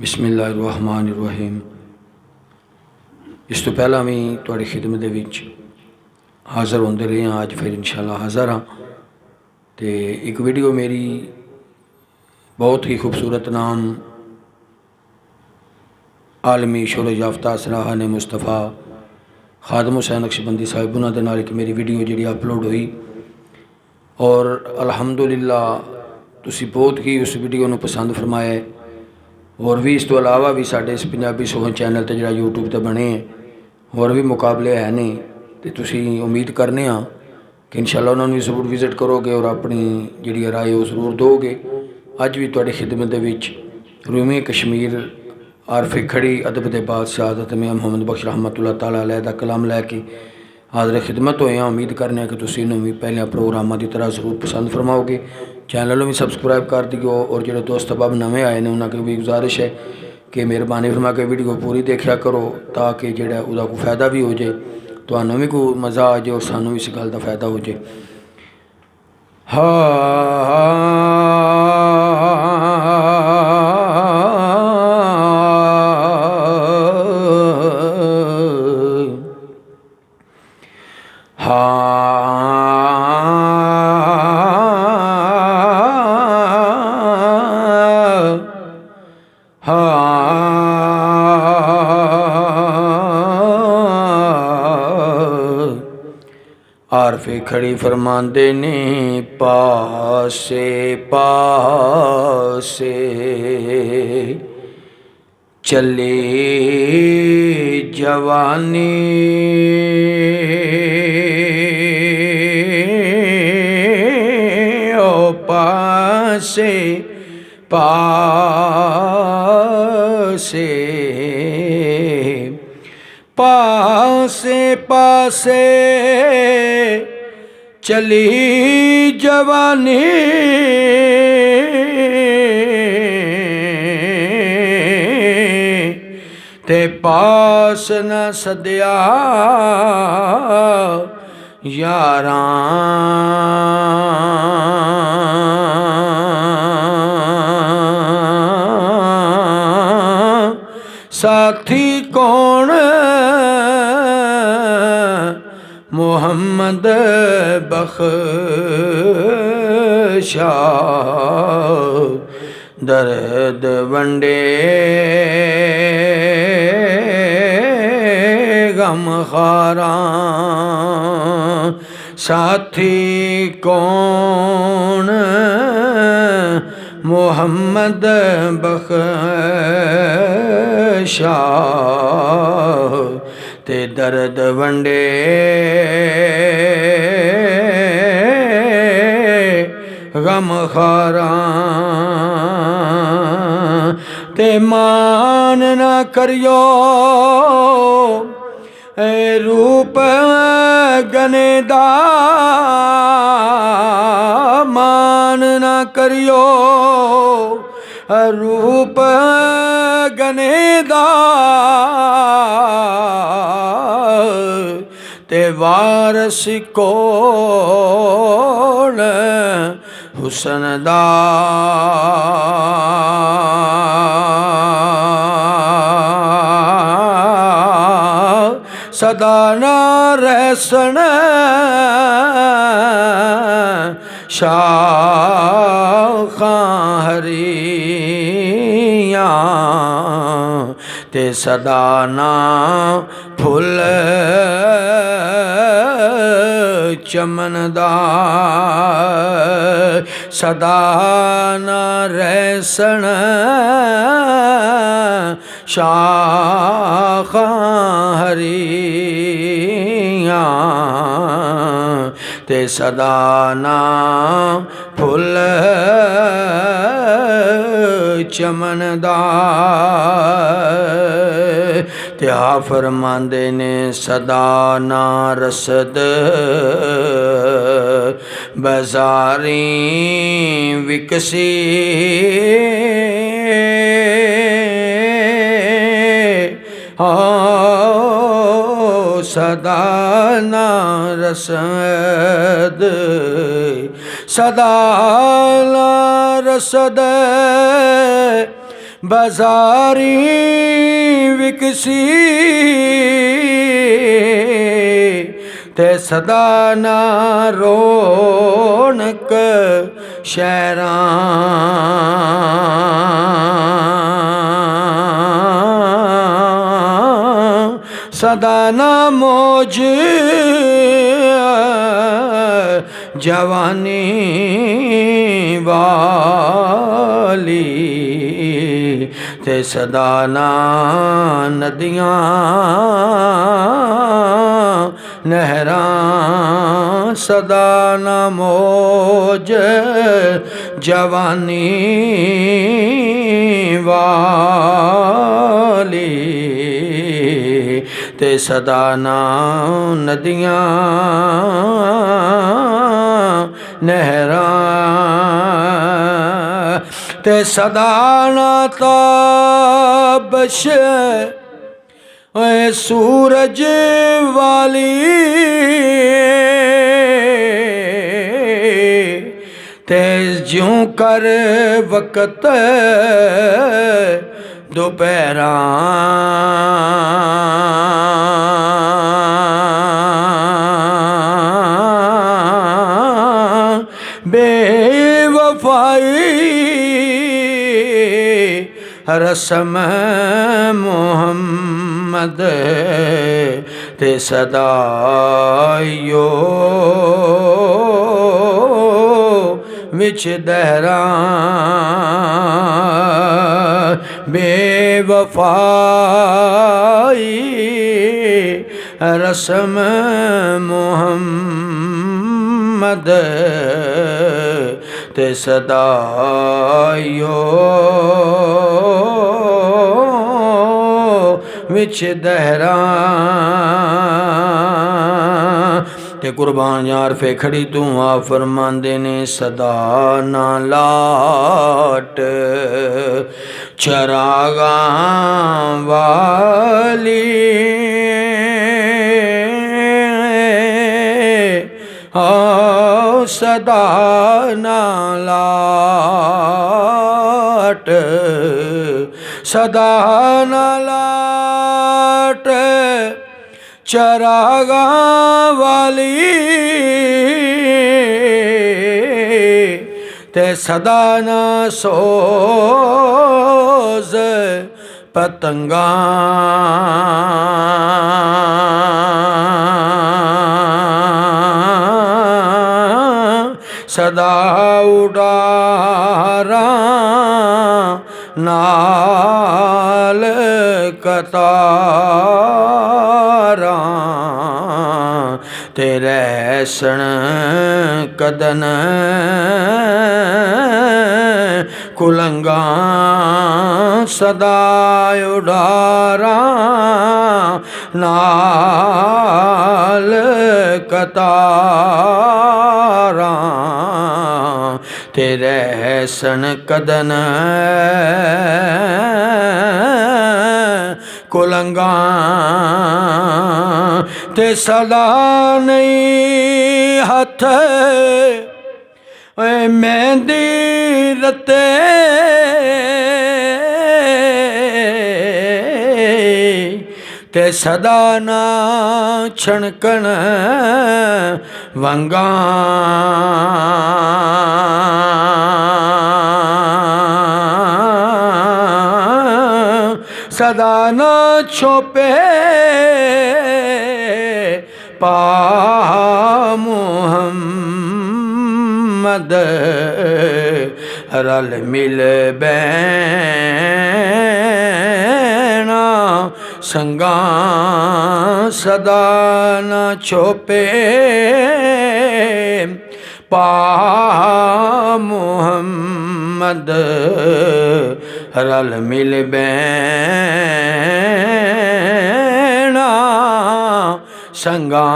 बिस्मिल्लाहिर्रहमानिर्रहीम। इस तो पहला भी तुहाडी खिदमत दे विच हाज़र होंदे रहे हैं, अज फिर इंशाअल्लाह हाज़र हाँ। तो एक वीडियो मेरी बहुत ही खूबसूरत नाम आलमी शोहरत याफ्ता सराहन मुस्तफ़ा खादम हुसैन नक्शबंदी साहिब उन्हां दे नाल एक मेरी वीडियो जी अपलोड हुई और अलहमदुलिल्लाह तुसी बहुत ही उस वीडियो को पसंद फरमाया है। और भी इस तो अलावा भी साढ़े इस पंजाबी सोहन चैनल तो जो यूट्यूब पर बने हैं होर भी मुकाबले है नहीं, तो तुसी उम्मीद करने कि इंशाअल्लाह उन्होंने भी जरूर विजिट करोगे और अपनी जी राय वो जरूर दोगे। अज भी तुहाडी खिदमत दे विच रूमी कश्मीर आरफे खड़ी अदब के बादशाह हज़रत मियां मुहम्मद बख्श रहमतुल्लाह तआला अलैह दा कलाम लैके हाज़र खिदमत होए। उम्मीद करने कि तुसी इन्हूं भी पहले प्रोग्रामों की तरह जरूर पसंद फरमाओगे। चैनल भी सबसक्राइब कर दियो और जो दोस्त अब नवे आए हैं उन्होंने भी गुजारिश है कि मेहरबानी फरमा के वीडियो पूरी देखा करो ताकि जोड़ा उसका कोई फ़ायदा भी हो जाए, तो भी कोई मज़ा आ जाए और सानू भी इस गल का फ़ायदा हो जाए। आरफे खड़ी फरमांदे ने पासे पासे चले जवानी ओ पासे पासे पासे पासे चली जवानी ते पास न सदिया यारां साथी कौन मुहम्मद बख्शा दर्द वंडे गम खारा साथी कौन मुहम्मद बख्शा ते दर्द वंडे गम खारा ते मान न करियो रूप गने दा मान न करियो रूप गने दा ते वारस कौन हुसन दा सदा ना रहसन शाखां हरियां ते सदा ना फुल चमनदा सदा ना रहसन शाखां हरियां ते सदा ना फुल चमनदा ते आ फरमांदे ने सदा ना रसद बाजारी विकसी सदा ना रसद सदा ना रसद बाजारी विकसी ते सदा ना रौनक शहरां सदा ना मौज जवानी वाली ते सदा ना नदियाँ नहरां सदा ना मौज जवानी वाली ते सदा ना नदियाँ नहरां ते सदा ना ताबश सूरज वाली ते ज्यों कर वक़्त दोपहरा बेवफाई रस्म मोहम्मद ते सदा यो विच दहरा बेवफाई रस्म मोहम्मद ते सदा यो विच दहरा ते कुर्बान यार फे खड़ी तू आ फरमांदे ने सदा ना लाट चरागा वाली सदा ना लाट सदा ना लाट चरागा वाली ते सदा ना सोज पतंगा सदा उडारा नाल कतारा तेरे सण कदन कुलंगा सदा उडारा नाल कतारा तेरे सन कदन कुलंगा ते सदा नहीं हथ मेहंदी रते ते सदा ना छणकण वंगा सदा ना छोपे पा मुहम्मद रल मिल बैना संगा सदा ना छोपे पा मुहम्मद रल मिल बैना संगा